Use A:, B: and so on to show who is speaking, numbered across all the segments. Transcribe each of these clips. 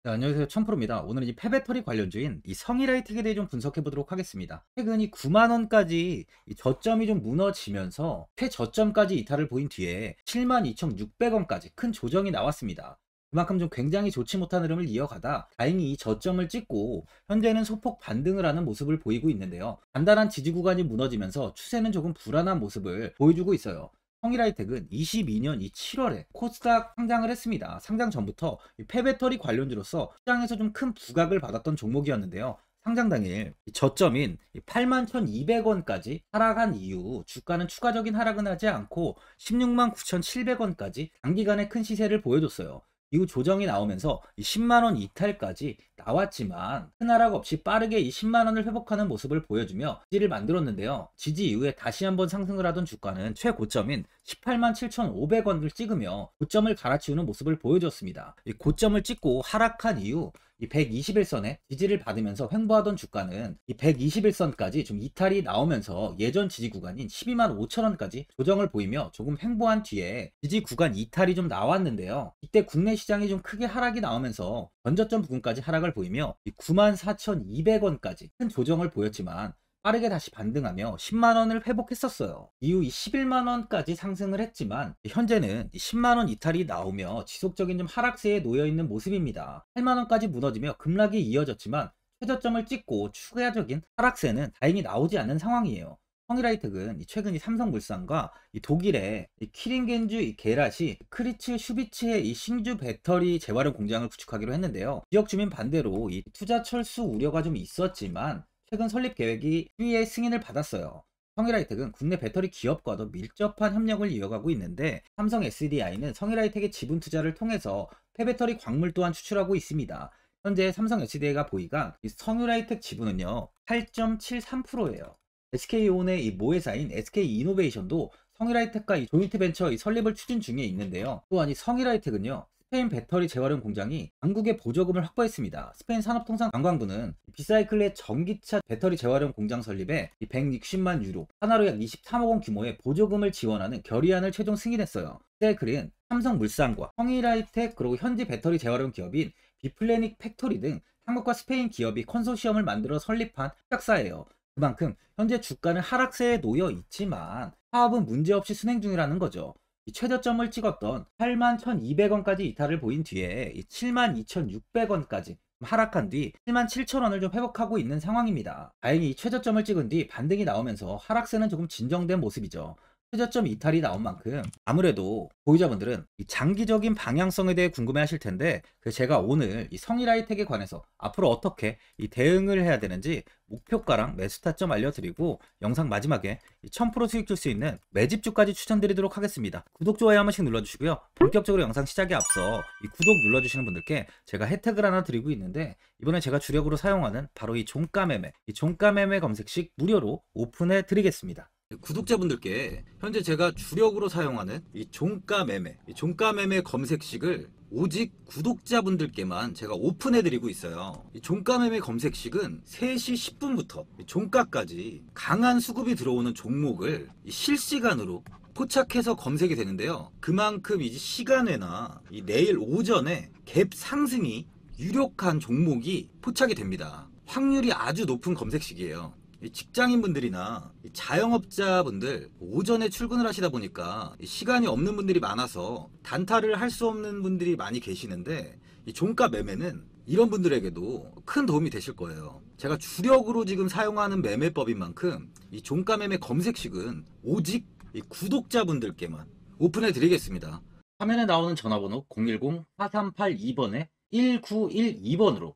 A: 네, 안녕하세요. 천프로입니다. 오늘은 이 폐배터리 관련주인 이 성일아이텍에 대해 좀 분석해 보도록 하겠습니다. 최근 이 9만 원까지 이 저점이 좀 무너지면서 최저점까지 이탈을 보인 뒤에 72,600원까지 큰 조정이 나왔습니다. 그만큼 좀 굉장히 좋지 못한 흐름을 이어가다 다행히 이 저점을 찍고 현재는 소폭 반등을 하는 모습을 보이고 있는데요. 단단한 지지 구간이 무너지면서 추세는 조금 불안한 모습을 보여주고 있어요. 성일하이텍은 22년 7월에 코스닥 상장을 했습니다. 상장 전부터 폐배터리 관련주로서 시장에서 좀 큰 부각을 받았던 종목이었는데요. 상장 당일 저점인 81,200원까지 하락한 이후 주가는 추가적인 하락은 하지 않고 169,700원까지 단기간에 큰 시세를 보여줬어요. 이후 조정이 나오면서 10만원 이탈까지 나왔지만 큰 하락 없이 빠르게 이 10만원을 회복하는 모습을 보여주며 지지를 만들었는데요. 지지 이후에 다시 한번 상승을 하던 주가는 최고점인 187,500원을 찍으며 고점을 갈아치우는 모습을 보여줬습니다. 이 고점을 찍고 하락한 이후 이 121선에 지지를 받으면서 횡보하던 주가는 이 121선까지 좀 이탈이 나오면서 예전 지지 구간인 12만 5천원까지 조정을 보이며 조금 횡보한 뒤에 지지 구간 이탈이 좀 나왔는데요. 이때 국내 시장이 좀 크게 하락이 나오면서 전저점 부근까지 하락을 보이며 94,200원까지 큰 조정을 보였지만 빠르게 다시 반등하며 10만원을 회복했었어요. 이후 11만원까지 상승을 했지만 현재는 10만원 이탈이 나오며 지속적인 좀 하락세에 놓여있는 모습입니다. 8만원까지 무너지며 급락이 이어졌지만 최저점을 찍고 추가적인 하락세는 다행히 나오지 않는 상황이에요. 성일하이텍은 최근 삼성물산과 독일의 키링겐주 게라시 크리츠 슈비츠의 신규 배터리 재활용 공장을 구축하기로 했는데요. 지역 주민 반대로 투자 철수 우려가 좀 있었지만 최근 설립 계획이 추위의 승인을 받았어요. 성일하이텍은 국내 배터리 기업과도 밀접한 협력을 이어가고 있는데 삼성 SDI는 성일하이텍의 지분 투자를 통해서 폐배터리 광물 또한 추출하고 있습니다. 현재 삼성 SDI가 보유한 성일하이텍 지분은요 8.73%예요. SK온의 모회사인 SK이노베이션도 성일하이텍과 조인트 벤처 설립을 추진 중에 있는데요. 또한 성일하이텍은요 스페인 배터리 재활용 공장이 한국의 보조금을 확보했습니다. 스페인 산업통상관광부는 비사이클의 전기차 배터리 재활용 공장 설립에 160만 유로, 하나로 약 23억 원 규모의 보조금을 지원하는 결의안을 최종 승인했어요. 비사이클은 삼성물산과 성일하이텍 그리고 현지 배터리 재활용 기업인 비플래닉 팩토리 등 한국과 스페인 기업이 컨소시엄을 만들어 설립한 협약사예요. 그만큼 현재 주가는 하락세에 놓여 있지만 사업은 문제없이 순행 중이라는 거죠. 최저점을 찍었던 81,200원까지 이탈을 보인 뒤에 72,600원까지 하락한 뒤 77,000원을 좀 회복하고 있는 상황입니다. 다행히 최저점을 찍은 뒤 반등이 나오면서 하락세는 조금 진정된 모습이죠. 최저점 이탈이 나온 만큼 아무래도 보유자분들은 장기적인 방향성에 대해 궁금해 하실 텐데 제가 오늘 성일하이텍에 관해서 앞으로 어떻게 대응을 해야 되는지 목표가랑 매수 타점 알려드리고 영상 마지막에 1000% 수익 줄 수 있는 매집주까지 추천드리도록 하겠습니다. 구독, 좋아요 한 번씩 눌러주시고요. 본격적으로 영상 시작에 앞서 구독 눌러주시는 분들께 제가 혜택을 하나 드리고 있는데 이번에 제가 주력으로 사용하는 바로 종가매매 검색식 무료로 오픈해 드리겠습니다. 구독자분들께 현재 제가 주력으로 사용하는 종가매매 검색식을 오직 구독자분들께만 제가 오픈해드리고 있어요. 종가매매 검색식은 3시 10분부터 종가까지 강한 수급이 들어오는 종목을 실시간으로 포착해서 검색이 되는데요. 그만큼 이제 시간외나 내일 오전에 갭 상승이 유력한 종목이 포착이 됩니다. 확률이 아주 높은 검색식이에요. 직장인분들이나 자영업자분들 오전에 출근을 하시다 보니까 시간이 없는 분들이 많아서 단타를 할 수 없는 분들이 많이 계시는데 종가 매매는 이런 분들에게도 큰 도움이 되실 거예요. 제가 주력으로 지금 사용하는 매매법인 만큼 이 종가 매매 검색식은 오직 구독자분들께만 오픈해 드리겠습니다. 화면에 나오는 전화번호 010-4382번에 1912번으로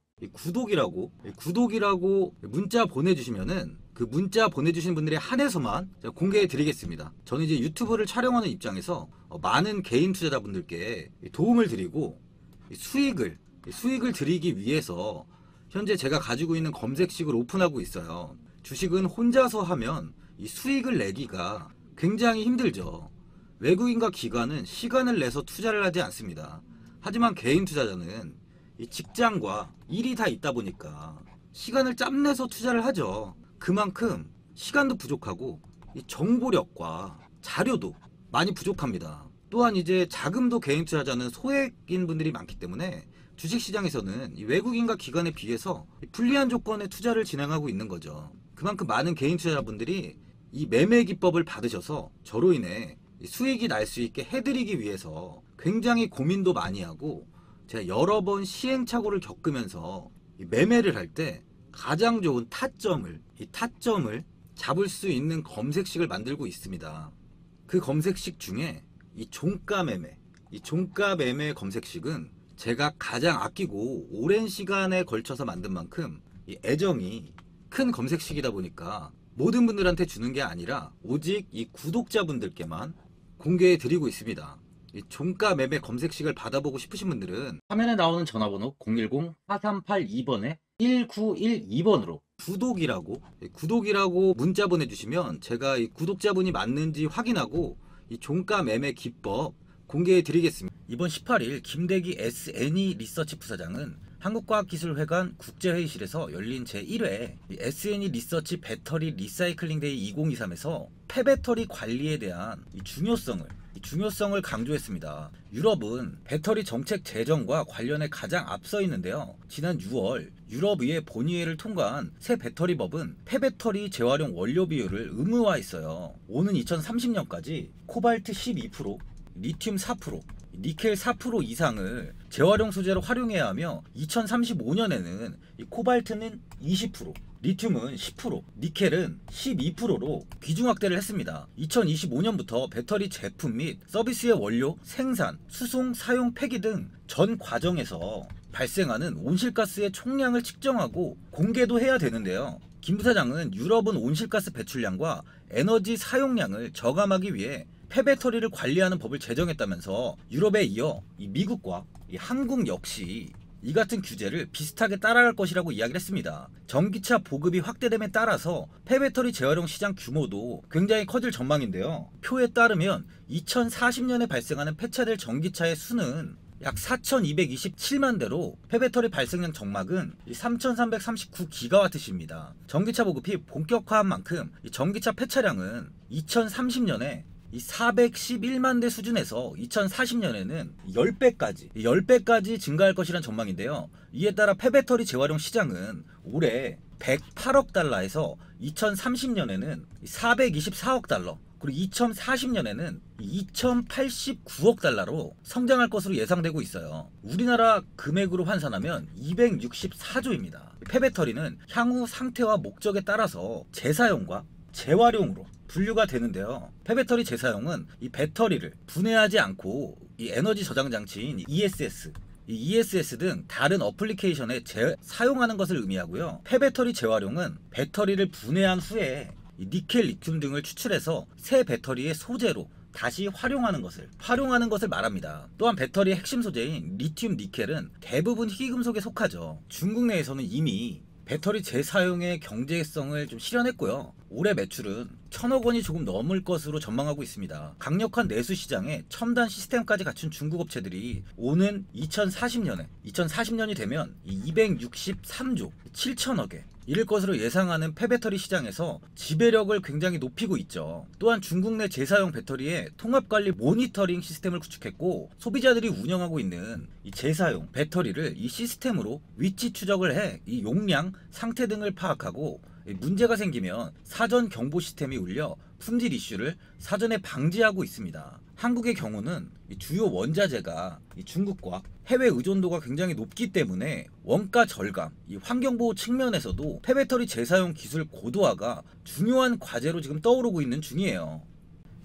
A: 구독이라고 문자 보내주시면은 그 문자 보내주신 분들에 한해서만 제가 공개해 드리겠습니다. 저는 이제 유튜브를 촬영하는 입장에서 많은 개인 투자자분들께 도움을 드리고 수익을 드리기 위해서 현재 제가 가지고 있는 검색식을 오픈하고 있어요. 주식은 혼자서 하면 이 수익을 내기가 굉장히 힘들죠. 외국인과 기관은 시간을 내서 투자를 하지 않습니다. 하지만 개인 투자자는 이 직장과 일이 다 있다 보니까 시간을 짬내서 투자를 하죠. 그만큼 시간도 부족하고 이 정보력과 자료도 많이 부족합니다. 또한 이제 자금도 개인 투자자는 소액인 분들이 많기 때문에 주식시장에서는 이 외국인과 기관에 비해서 불리한 조건의 투자를 진행하고 있는 거죠. 그만큼 많은 개인 투자자분들이 이 매매 기법을 받으셔서 저로 인해 수익이 날 수 있게 해드리기 위해서 굉장히 고민도 많이 하고, 제가 여러 번 시행착오를 겪으면서 매매를 할 때 가장 좋은 타점을 잡을 수 있는 검색식을 만들고 있습니다. 그 검색식 중에 이 종가 매매 검색식은 제가 가장 아끼고 오랜 시간에 걸쳐서 만든 만큼 이 애정이 큰 검색식이다 보니까 모든 분들한테 주는 게 아니라 오직 이 구독자분들께만 공개해 드리고 있습니다. 이 종가 매매 검색식을 받아보고 싶으신 분들은 화면에 나오는 전화번호 010-4382번에 1912번으로 구독이라고 문자 보내주시면 제가 이 구독자분이 맞는지 확인하고 이 종가 매매 기법 공개해 드리겠습니다. 이번 18일 김대기 SNE 리서치 부사장은 한국과학기술회관 국제회의실에서 열린 제1회 SNE 리서치 배터리 리사이클링 데이 2023에서 폐배터리 관리에 대한 중요성을 강조했습니다. 유럽은 배터리 정책 제정과 관련해 가장 앞서 있는데요. 지난 6월 유럽의회 본의회를 통과한 새 배터리법은 폐배터리 재활용 원료 비율을 의무화했어요. 오는 2030년까지 코발트 12%, 리튬 4%, 니켈 4% 이상을 재활용 소재로 활용해야 하며 2035년에는 코발트는 20%, 리튬은 10%, 니켈은 12%로 비중 확대를 했습니다. 2025년부터 배터리 제품 및 서비스의 원료, 생산, 수송, 사용, 폐기 등 전 과정에서 발생하는 온실가스의 총량을 측정하고 공개도 해야 되는데요. 김 부사장은 유럽은 온실가스 배출량과 에너지 사용량을 저감하기 위해 폐배터리를 관리하는 법을 제정했다면서 유럽에 이어 미국과 한국 역시 이 같은 규제를 비슷하게 따라갈 것이라고 이야기를 했습니다. 전기차 보급이 확대됨에 따라서 폐배터리 재활용 시장 규모도 굉장히 커질 전망인데요. 표에 따르면 2040년에 발생하는 폐차될 전기차의 수는 약 4227만 대로 폐배터리 발생량 정막은 3339GWh입니다. 전기차 보급이 본격화한 만큼 전기차 폐차량은 2030년에 411만 대 수준에서 2040년에는 10배까지 증가할 것이란 전망인데요. 이에 따라 폐배터리 재활용 시장은 올해 108억 달러에서 2030년에는 424억 달러, 그리고 2040년에는 2089억 달러로 성장할 것으로 예상되고 있어요. 우리나라 금액으로 환산하면 264조입니다. 폐배터리는 향후 상태와 목적에 따라서 재사용과 재활용으로 분류가 되는데요. 폐배터리 재사용은 이 배터리를 분해하지 않고 이 에너지 저장 장치인 ESS 등 다른 어플리케이션에 사용하는 것을 의미하고요. 폐배터리 재활용은 배터리를 분해한 후에 니켈, 리튬 등을 추출해서 새 배터리의 소재로 다시 활용하는 것을 말합니다. 또한 배터리의 핵심 소재인 리튬, 니켈은 대부분 희귀금속에 속하죠. 중국 내에서는 이미 배터리 재사용의 경제성을 좀 실현했고요. 올해 매출은 1000억 원이 조금 넘을 것으로 전망하고 있습니다. 강력한 내수 시장에 첨단 시스템까지 갖춘 중국 업체들이 오는 2040년이 되면 263조 7천억에 이를 것으로 예상하는 폐배터리 시장에서 지배력을 굉장히 높이고 있죠. 또한 중국 내 재사용 배터리의 통합관리 모니터링 시스템을 구축했고, 소비자들이 운영하고 있는 이 재사용 배터리를 이 시스템으로 위치 추적을 해 이 용량, 상태 등을 파악하고 문제가 생기면 사전 경보 시스템이 울려 품질 이슈를 사전에 방지하고 있습니다. 한국의 경우는 주요 원자재가 중국과 해외 의존도가 굉장히 높기 때문에 원가 절감, 환경보호 측면에서도 폐배터리 재사용 기술 고도화가 중요한 과제로 지금 떠오르고 있는 중이에요.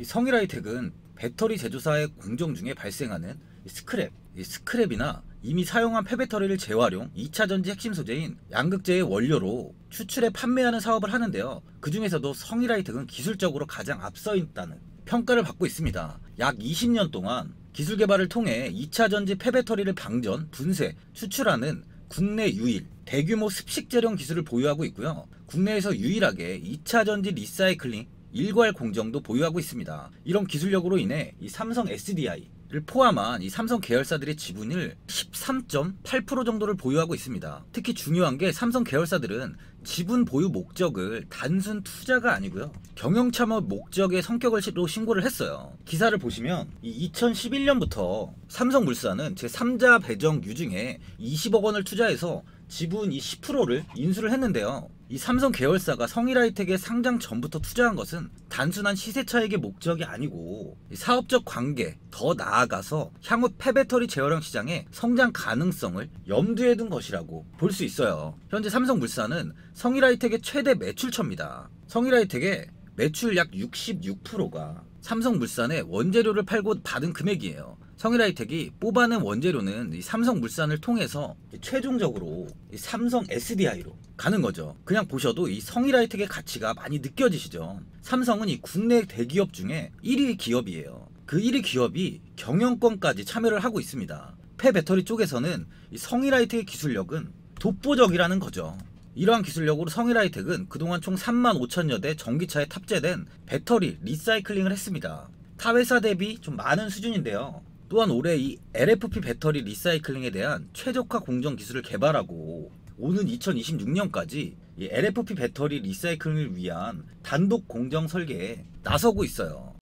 A: 성일하이텍은 배터리 제조사의 공정 중에 발생하는 스크랩이나 이미 사용한 폐배터리를 재활용, 2차 전지 핵심 소재인 양극재의 원료로 추출해 판매하는 사업을 하는데요. 그 중에서도 성일하이텍은 기술적으로 가장 앞서 있다는 평가를 받고 있습니다. 약 20년 동안 기술 개발을 통해 2차 전지 폐배터리를 방전, 분쇄, 추출하는 국내 유일 대규모 습식 재련 기술을 보유하고 있고요. 국내에서 유일하게 2차 전지 리사이클링 일괄 공정도 보유하고 있습니다. 이런 기술력으로 인해 이 삼성 SDI, 포함한 이 삼성 계열사들의 지분을 13.8% 정도를 보유하고 있습니다. 특히 중요한 게 삼성 계열사들은 지분 보유 목적을 단순 투자가 아니고요, 경영 참여 목적의 성격으로 신고를 했어요. 기사를 보시면 이 2011년부터 삼성물산은 제3자 배정 유증에 20억 원을 투자해서 지분 이 10%를 인수를 했는데요. 이 삼성 계열사가 성일하이텍에 상장 전부터 투자한 것은 단순한 시세 차익의 목적이 아니고 사업적 관계, 더 나아가서 향후 폐배터리 재활용 시장의 성장 가능성을 염두에 둔 것이라고 볼 수 있어요. 현재 삼성물산은 성일하이텍의 최대 매출처입니다. 성일하이텍의 매출 약 66%가 삼성물산에 원재료를 팔고 받은 금액이에요. 성일하이텍이 뽑아낸 원재료는 이 삼성물산을 통해서 최종적으로 이 삼성 SDI로 가는 거죠. 그냥 보셔도 이 성일하이텍의 가치가 많이 느껴지시죠. 삼성은 이 국내 대기업 중에 1위 기업이에요. 그 1위 기업이 경영권까지 참여를 하고 있습니다. 폐배터리 쪽에서는 이 성일하이텍의 기술력은 독보적이라는 거죠. 이러한 기술력으로 성일하이텍은 그동안 총 35,000여 대 전기차에 탑재된 배터리 리사이클링을 했습니다. 타 회사 대비 좀 많은 수준인데요. 또한 올해 이 LFP 배터리 리사이클링에 대한 최적화 공정 기술을 개발하고 오는 2026년까지 이 LFP 배터리 리사이클링을 위한 단독 공정 설계에 나서고 있어요.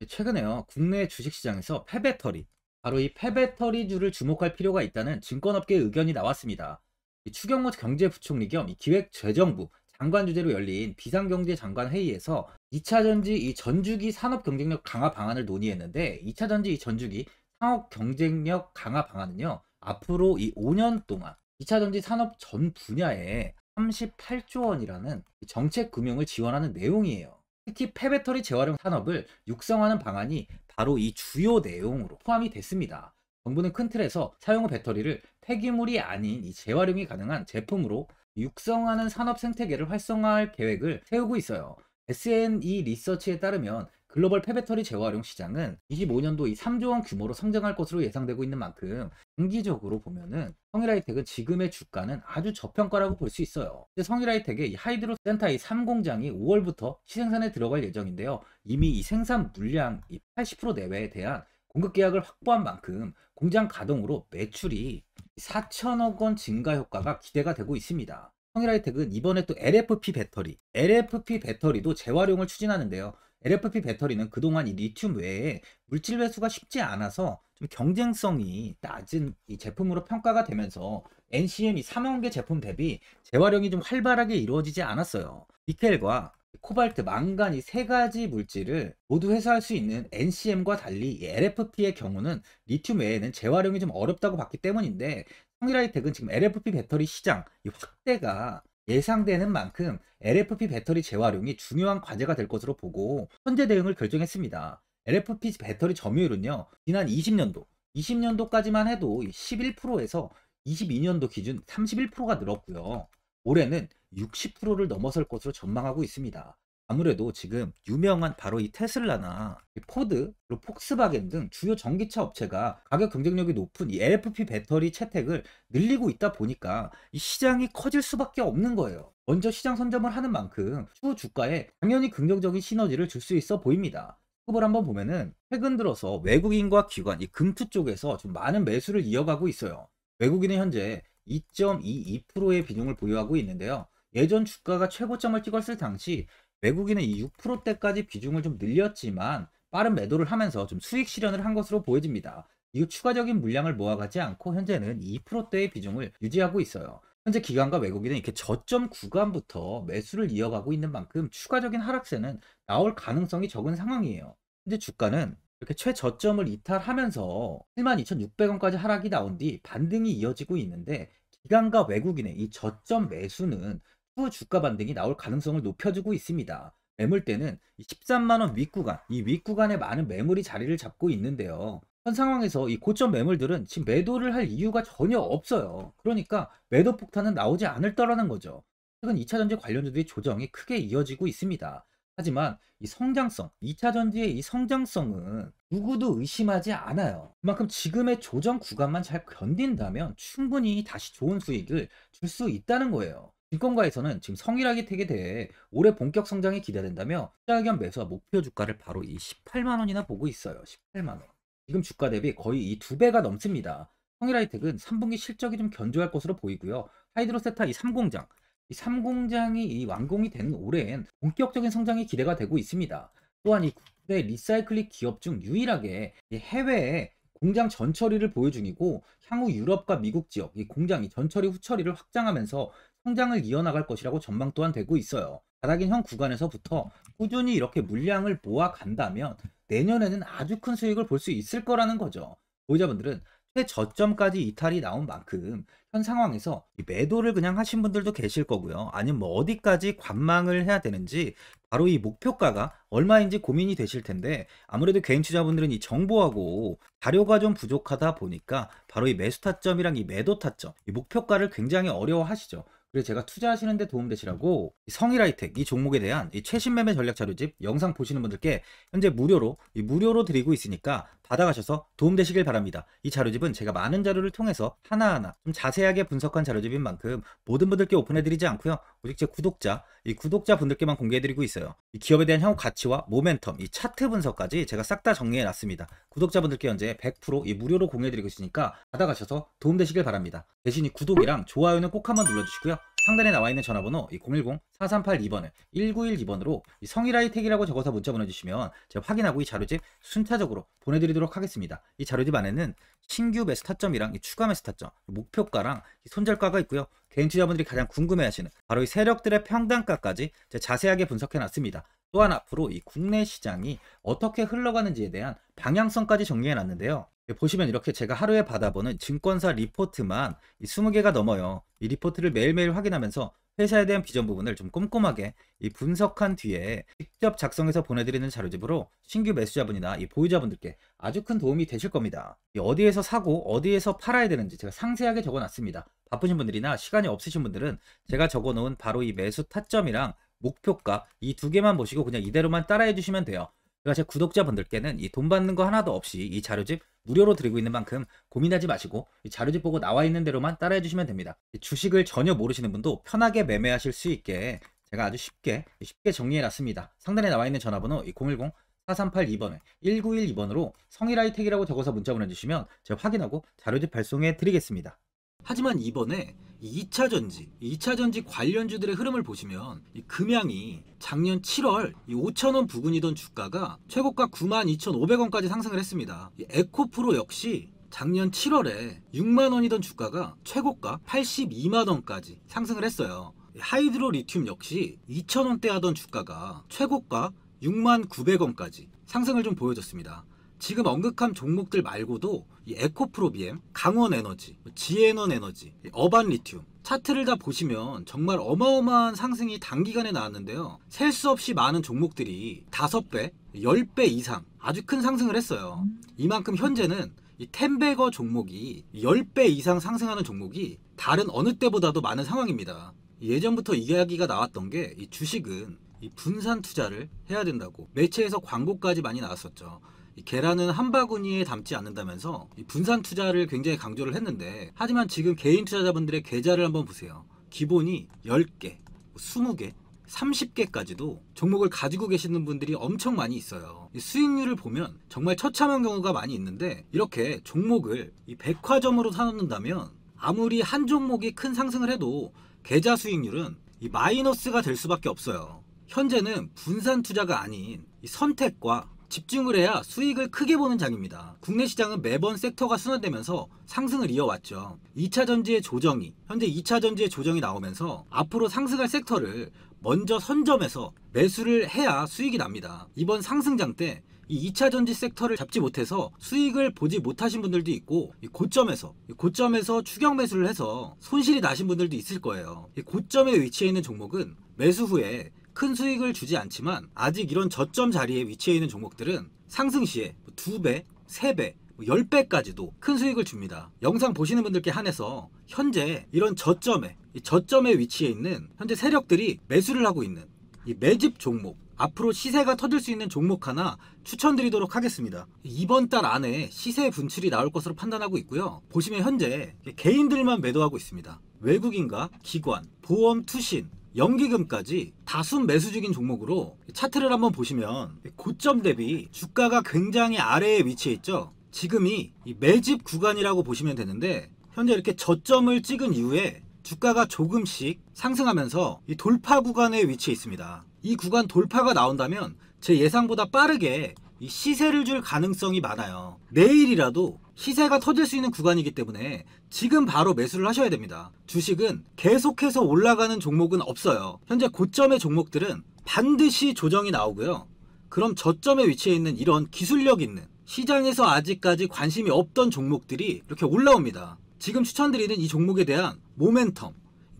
A: 최근에요, 국내 주식시장에서 폐배터리, 바로 이 폐배터리주를 주목할 필요가 있다는 증권업계의 의견이 나왔습니다. 추경호 경제부총리 겸 기획재정부 장관 주재로 열린 비상경제장관 회의에서 2차전지 이 전주기 산업 경쟁력 강화 방안을 논의했는데, 2차전지 이 전주기 산업 경쟁력 강화 방안은요, 앞으로 이 5년 동안 2차전지 산업 전 분야에 38조 원이라는 정책 금융을 지원하는 내용이에요. 특히 폐배터리 재활용 산업을 육성하는 방안이 바로 이 주요 내용으로 포함이 됐습니다. 정부는 큰 틀에서 사용 후 배터리를 폐기물이 아닌 이 재활용이 가능한 제품으로 육성하는 산업 생태계를 활성화할 계획을 세우고 있어요. SNE 리서치에 따르면 글로벌 폐배터리 재활용 시장은 25년도 이 3조 원 규모로 성장할 것으로 예상되고 있는 만큼 장기적으로 보면은 성일하이텍은 지금의 주가는 아주 저평가라고 볼 수 있어요. 성일하이텍의 이 하이드로 센터 이 3공장이 5월부터 시생산에 들어갈 예정인데요. 이미 이 생산 물량 80% 내외에 대한 공급 계약을 확보한 만큼 공장 가동으로 매출이 4천억 원 증가 효과가 기대가 되고 있습니다. 성일하이텍은 이번에 또 LFP 배터리도 재활용을 추진하는데요. LFP 배터리는 그동안 이 리튬 외에 물질 회수가 쉽지 않아서 좀 경쟁성이 낮은 이 제품으로 평가가 되면서 NCM 이 삼형계 제품 대비 재활용이 좀 활발하게 이루어지지 않았어요. 니켈과 코발트, 망간 이 세 가지 물질을 모두 회수할 수 있는 NCM과 달리 이 LFP의 경우는 리튬 외에는 재활용이 좀 어렵다고 봤기 때문인데, 성일하이텍은 지금 LFP 배터리 시장 이 확대가 예상되는 만큼 LFP 배터리 재활용이 중요한 과제가 될 것으로 보고 현재 대응을 결정했습니다. LFP 배터리 점유율은요, 지난 20년도까지만 해도 11%에서 22년도 기준 31%가 늘었고요. 올해는 60%를 넘어설 것으로 전망하고 있습니다. 아무래도 지금 유명한 바로 이 테슬라나 포드, 그리고 폭스바겐 등 주요 전기차 업체가 가격 경쟁력이 높은 이 LFP 배터리 채택을 늘리고 있다 보니까 이 시장이 커질 수밖에 없는 거예요. 먼저 시장 선점을 하는 만큼 추후 주가에 당연히 긍정적인 시너지를 줄 수 있어 보입니다. 수급을 한번 보면은 최근 들어서 외국인과 기관, 이 금투 쪽에서 좀 많은 매수를 이어가고 있어요. 외국인은 현재 2.22%의 비중을 보유하고 있는데요. 예전 주가가 최고점을 찍었을 당시 외국인은 이 6%대까지 비중을 좀 늘렸지만 빠른 매도를 하면서 좀 수익 실현을 한 것으로 보여집니다. 이후 추가적인 물량을 모아가지 않고 현재는 2%대의 비중을 유지하고 있어요. 현재 기관과 외국인은 이렇게 저점 구간부터 매수를 이어가고 있는 만큼 추가적인 하락세는 나올 가능성이 적은 상황이에요. 현재 주가는 이렇게 최저점을 이탈하면서 72,600원까지 하락이 나온 뒤 반등이 이어지고 있는데, 기관과 외국인의 이 저점 매수는 후 주가 반등이 나올 가능성을 높여주고 있습니다. 매물대는 13만원 윗구간, 이 윗구간에 많은 매물이 자리를 잡고 있는데요. 현 상황에서 이 고점 매물들은 지금 매도를 할 이유가 전혀 없어요. 그러니까 매도 폭탄은 나오지 않을 거라는 거죠. 최근 2차전지 관련주들이 조정이 크게 이어지고 있습니다. 하지만 이 성장성, 2차전지의 이 성장성은 누구도 의심하지 않아요. 그만큼 지금의 조정 구간만 잘 견딘다면 충분히 다시 좋은 수익을 줄 수 있다는 거예요. 증권가에서는 지금 성일하이텍에 대해 올해 본격 성장이 기대된다며 투자 의견 매수와 목표 주가를 바로 이 18만 원이나 보고 있어요. 18만 원. 지금 주가 대비 거의 이 2배가 넘습니다. 성일하이텍은 3분기 실적이 좀 견조할 것으로 보이고요. 하이드로세타 이 3공장, 이 3공장이 이 완공이 되는 올해엔 본격적인 성장이 기대가 되고 있습니다. 또한 이 국내 리사이클링 기업 중 유일하게 이 해외에 공장 전처리를 보여 중이고, 향후 유럽과 미국 지역 이 공장 이 전처리 후처리를 확장하면서 성장을 이어나갈 것이라고 전망 또한 되고 있어요. 바닥인 현 구간에서부터 꾸준히 이렇게 물량을 모아 간다면 내년에는 아주 큰 수익을 볼 수 있을 거라는 거죠. 보유자분들은 최저점까지 이탈이 나온 만큼 현 상황에서 이 매도를 그냥 하신 분들도 계실 거고요. 아니면 뭐 어디까지 관망을 해야 되는지, 바로 이 목표가가 얼마인지 고민이 되실 텐데, 아무래도 개인 투자분들은 이 정보하고 자료가 좀 부족하다 보니까 바로 이 매수 타점이랑 이 매도 타점, 이 목표가를 굉장히 어려워하시죠. 그래서 제가 투자하시는 데 도움되시라고 이 성일하이텍 이 종목에 대한 이 최신 매매 전략 자료집 영상 보시는 분들께 현재 무료로 드리고 있으니까 받아가셔서 도움되시길 바랍니다. 이 자료집은 제가 많은 자료를 통해서 하나하나 좀 자세하게 분석한 자료집인 만큼 모든 분들께 오픈해드리지 않고요. 오직 제 이 구독자분들께만 공개해드리고 있어요. 이 기업에 대한 향후 가치와 모멘텀, 이 차트 분석까지 제가 싹 다 정리해놨습니다. 구독자분들께 현재 100% 무료로 공유해드리고 있으니까 받아가셔서 도움되시길 바랍니다. 대신 이 구독이랑 좋아요는 꼭 한번 눌러주시고요. 상단에 나와 있는 전화번호 010-4382번에 1912번으로 성일하이텍이라고 적어서 문자 보내주시면 제가 확인하고 이 자료집 순차적으로 보내드리도록 하겠습니다. 이 자료집 안에는 신규 매수 타점이랑 이 추가 매수 타점, 손절가랑 손절가가 있고요. 개인 투자분들이 가장 궁금해하시는 바로 이 세력들의 평단가까지 제가 자세하게 분석해놨습니다. 또한 앞으로 이 국내 시장이 어떻게 흘러가는지에 대한 방향성까지 정리해놨는데요. 보시면 이렇게 제가 하루에 받아보는 증권사 리포트만 이 20개가 넘어요. 이 리포트를 매일매일 확인하면서 회사에 대한 비전 부분을 좀 꼼꼼하게 이 분석한 뒤에 직접 작성해서 보내드리는 자료집으로 신규 매수자분이나 이 보유자분들께 아주 큰 도움이 되실 겁니다. 어디에서 사고 어디에서 팔아야 되는지 제가 상세하게 적어놨습니다. 바쁘신 분들이나 시간이 없으신 분들은 제가 적어놓은 바로 이 매수 타점이랑 목표가 이 2개만 보시고 그냥 이대로만 따라해 주시면 돼요. 그러니까 제 구독자분들께는 이 돈 받는 거 하나도 없이 이 자료집 무료로 드리고 있는 만큼 고민하지 마시고 이 자료집 보고 나와 있는 대로만 따라해 주시면 됩니다. 주식을 전혀 모르시는 분도 편하게 매매하실 수 있게 제가 아주 쉽게 정리해 놨습니다. 상단에 나와 있는 전화번호 010-4382번에 1912번으로 성일하이텍이라고 적어서 문자 보내주시면 제가 확인하고 자료집 발송해 드리겠습니다. 하지만 이번에 2차전지 관련주들의 흐름을 보시면 이 금양이 작년 7월 5,000원 부근이던 주가가 최고가 92,500원까지 상승을 했습니다. 에코프로 역시 작년 7월에 6만원이던 주가가 최고가 82만원까지 상승을 했어요. 하이드로 리튬 역시 2,000원대 하던 주가가 최고가 69,900원까지 상승을 좀 보여줬습니다. 지금 언급한 종목들 말고도 이 에코프로비엠, 강원에너지, 지에너에너지, 어반리튬 차트를 다 보시면 정말 어마어마한 상승이 단기간에 나왔는데요. 셀 수 없이 많은 종목들이 5배, 10배 이상 아주 큰 상승을 했어요. 이만큼 현재는 이 텐베거 종목이 10배 이상 상승하는 종목이 다른 어느 때보다도 많은 상황입니다. 예전부터 이야기가 나왔던 게 이 주식은 이 분산 투자를 해야 된다고 매체에서 광고까지 많이 나왔었죠. 계란은 한 바구니에 담지 않는다면서 분산 투자를 굉장히 강조를 했는데, 하지만 지금 개인 투자자분들의 계좌를 한번 보세요. 기본이 10개, 20개, 30개까지도 종목을 가지고 계시는 분들이 엄청 많이 있어요. 수익률을 보면 정말 처참한 경우가 많이 있는데, 이렇게 종목을 이 백화점으로 사놓는다면 아무리 한 종목이 큰 상승을 해도 계좌 수익률은 이 마이너스가 될 수밖에 없어요. 현재는 분산 투자가 아닌 이 선택과 집중을 해야 수익을 크게 보는 장입니다. 국내 시장은 매번 섹터가 순환되면서 상승을 이어왔죠. 2차전지의 조정이, 현재 2차전지의 조정이 나오면서 앞으로 상승할 섹터를 먼저 선점해서 매수를 해야 수익이 납니다. 이번 상승장 때 이 2차전지 섹터를 잡지 못해서 수익을 보지 못하신 분들도 있고, 이 고점에서 추격 매수를 해서 손실이 나신 분들도 있을 거예요. 이 고점에 위치해 있는 종목은 매수 후에 큰 수익을 주지 않지만, 아직 이런 저점 자리에 위치해 있는 종목들은 상승 시에 2배, 3배, 10배까지도 큰 수익을 줍니다. 영상 보시는 분들께 한해서 현재 이런 저점에 위치해 있는 현재 세력들이 매수를 하고 있는 이 매집 종목, 앞으로 시세가 터질 수 있는 종목 하나 추천드리도록 하겠습니다. 이번 달 안에 시세 분출이 나올 것으로 판단하고 있고요. 보시면 현재 개인들만 매도하고 있습니다. 외국인과 기관, 보험, 투신, 연기금까지 다수 매수 중인 종목으로 차트를 한번 보시면 고점 대비 주가가 굉장히 아래에 위치해 있죠. 지금이 이 매집 구간이라고 보시면 되는데, 현재 이렇게 저점을 찍은 이후에 주가가 조금씩 상승하면서 이 돌파 구간에 위치해 있습니다. 이 구간 돌파가 나온다면 제 예상보다 빠르게 이 시세를 줄 가능성이 많아요. 내일이라도 시세가 터질 수 있는 구간이기 때문에 지금 바로 매수를 하셔야 됩니다. 주식은 계속해서 올라가는 종목은 없어요. 현재 고점의 종목들은 반드시 조정이 나오고요. 그럼 저점에 위치해 있는 이런 기술력 있는, 시장에서 아직까지 관심이 없던 종목들이 이렇게 올라옵니다. 지금 추천드리는 이 종목에 대한 모멘텀,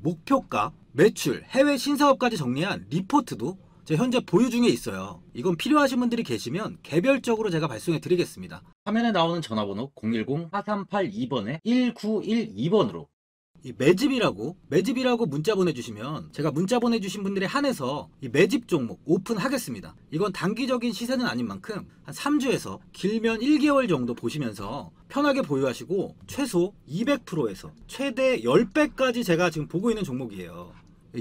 A: 목표가, 매출, 해외 신사업까지 정리한 리포트도 제 현재 보유 중에 있어요. 이건 필요하신 분들이 계시면 개별적으로 제가 발송해 드리겠습니다. 화면에 나오는 전화번호 010-4382번에 1912번으로 이 매집이라고 문자 보내주시면 제가 문자 보내주신 분들에 한해서 이 매집 종목 오픈하겠습니다. 이건 단기적인 시세는 아닌 만큼 한 3주에서 길면 1개월 정도 보시면서 편하게 보유하시고 최소 200%에서 최대 10배까지 제가 지금 보고 있는 종목이에요.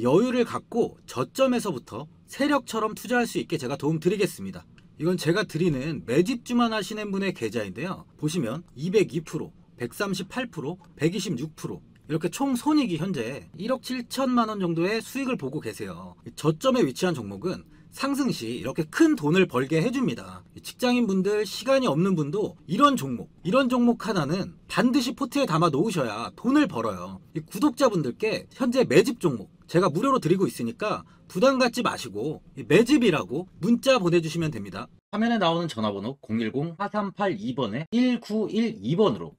A: 여유를 갖고 저점에서부터 세력처럼 투자할 수 있게 제가 도움 드리겠습니다. 이건 제가 드리는 매집주만 하시는 분의 계좌인데요. 보시면 202%, 138%, 126% 이렇게 총 손익이 현재 1억 7천만 원 정도의 수익을 보고 계세요. 저점에 위치한 종목은 상승 시 이렇게 큰 돈을 벌게 해줍니다. 직장인분들, 시간이 없는 분도 이런 종목 하나는 반드시 포트에 담아 놓으셔야 돈을 벌어요. 구독자분들께 현재 매집 종목 제가 무료로 드리고 있으니까 부담 갖지 마시고 매집이라고 문자 보내주시면 됩니다. 화면에 나오는 전화번호 010-4382번에 1912번으로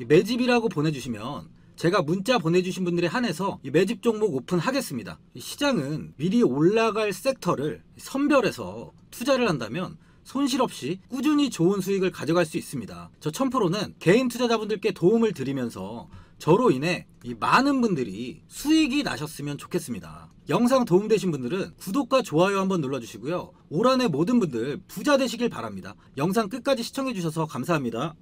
A: 매집이라고 보내주시면 제가 문자 보내주신 분들에 한해서 이 매집 종목 오픈하겠습니다. 시장은 미리 올라갈 섹터를 선별해서 투자를 한다면 손실 없이 꾸준히 좋은 수익을 가져갈 수 있습니다. 저 1000%는 개인 투자자분들께 도움을 드리면서 저로 인해 이 많은 분들이 수익이 나셨으면 좋겠습니다. 영상 도움되신 분들은 구독과 좋아요 한번 눌러주시고요. 올 한해 모든 분들 부자 되시길 바랍니다. 영상 끝까지 시청해주셔서 감사합니다.